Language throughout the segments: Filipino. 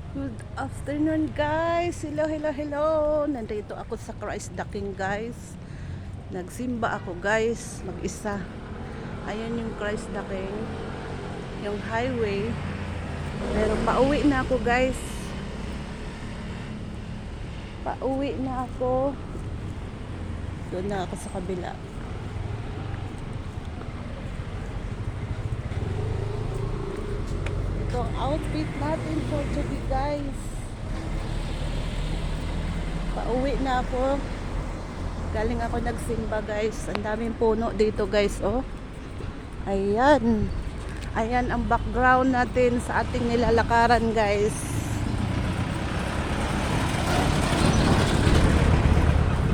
Good afternoon guys. Hello, hello, hello. Nandito ako sa Christ the King guys. Nagsimba ako guys, mag-isa. Ayan yung Christ the King, yung highway. Pero pauwi na ako guys. Pauwi na ako. Doon na ako sa kabila. Ito ang outfit natin for today guys. Pauwi na ako. Galing ako nagsimba guys. Ang daming puno dito guys, oh. Ayan. Ayan ang background natin sa ating nilalakaran guys.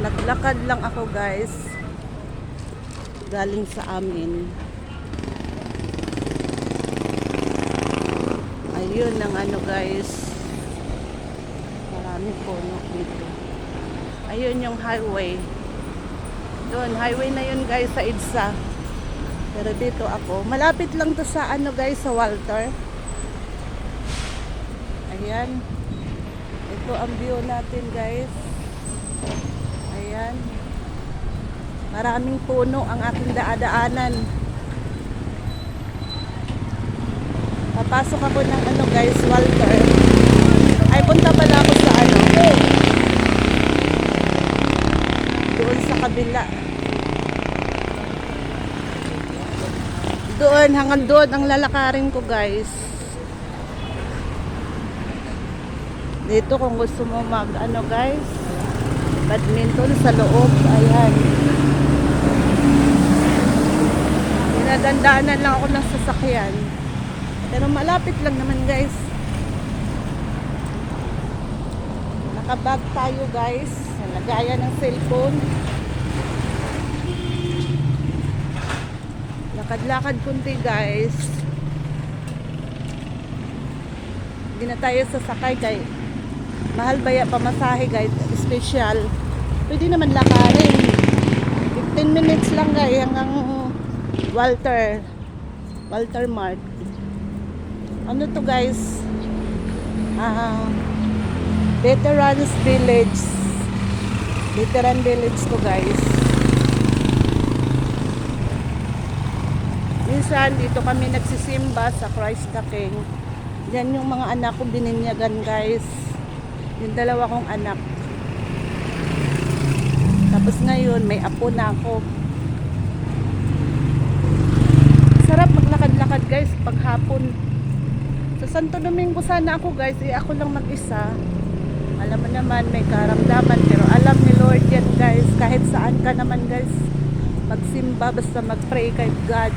Naglakad lang ako guys. Galing sa amin. Ayun ang ano guys. Maraming puno dito. Ayun yung highway. Doon, highway na yun guys sa EDSA. Pero dito ako. Malapit lang to sa ano guys, sa Walter. Ayan. Ito ang view natin guys. Ayan. Maraming puno ang aking daadaanan. Papasok ako ng ano guys, Walter. Ay, punta pala ako sa ano. Doon sa kabila. Doon, hanggang doon ang lalakarin ko guys. Dito kung gusto mo mag ano guys, badminton sa loob. Ayan. Dinadandaanan lang ako ng sasakyan. Pero malapit lang naman guys. Nakabag tayo guys. Lagayan ng cellphone. Lakad-lakad kunti guys. Hindi na tayo sasakay guys. Mahal ba ya pamasahe guys? Special. Pwede naman lakarin. 15 minutes lang guys hanggang Walter Mart. Ano to guys? Veterans Village. Veteran Village to guys. Minsan dito kami nagsisimba sa Christ the King. Yan yung mga anak ko bininyagan guys. Yung dalawa kong anak. Tapos ngayon may apo na ako. Sarap maglakad-lakad guys paghapon. Sa Santo Domingo sana ako guys, ako lang mag-isa. Alam mo naman may karamdaman, pero alam ni Lord yan guys, kahit saan ka naman guys magsimba, basta mag-pray kay God.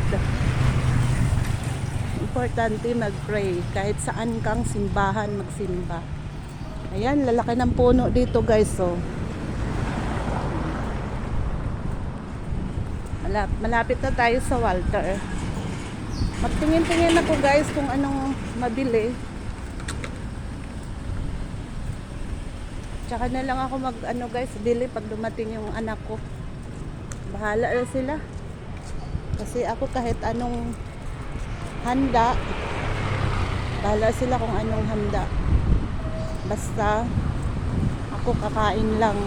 Importante mag-pray kahit saan kang simbahan magsimba. Ayan, lalaki ng puno dito guys, so malapit na tayo sa Walter. Magtingin-tingin ako guys kung anong mabili. Tsaka na lang ako mag ano guys, bili pag dumating yung anak ko. Bahala na sila. Kasi ako kahit anong handa, bahala sila kung anong handa. Basta ako kakain lang.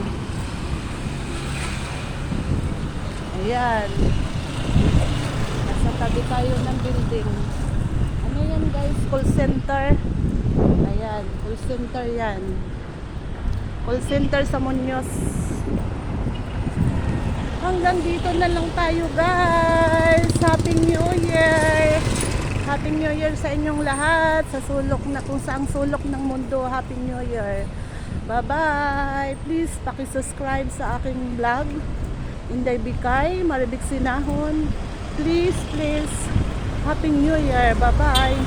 Ayan. Nasa tabi tayo ng building. Ano yan guys? Call center. Ayan, call center yan. Call center sa Muñoz. Hanggang dito na lang tayo guys. Happy New Year. Happy New Year sa inyong lahat. Sa sulok na, kung saang sulok ng mundo. Happy New Year. Bye bye. Please paki-subscribe sa aking vlog. Inday Bikay, Maribik Sinahon. Please, please. Happy New Year. Bye bye.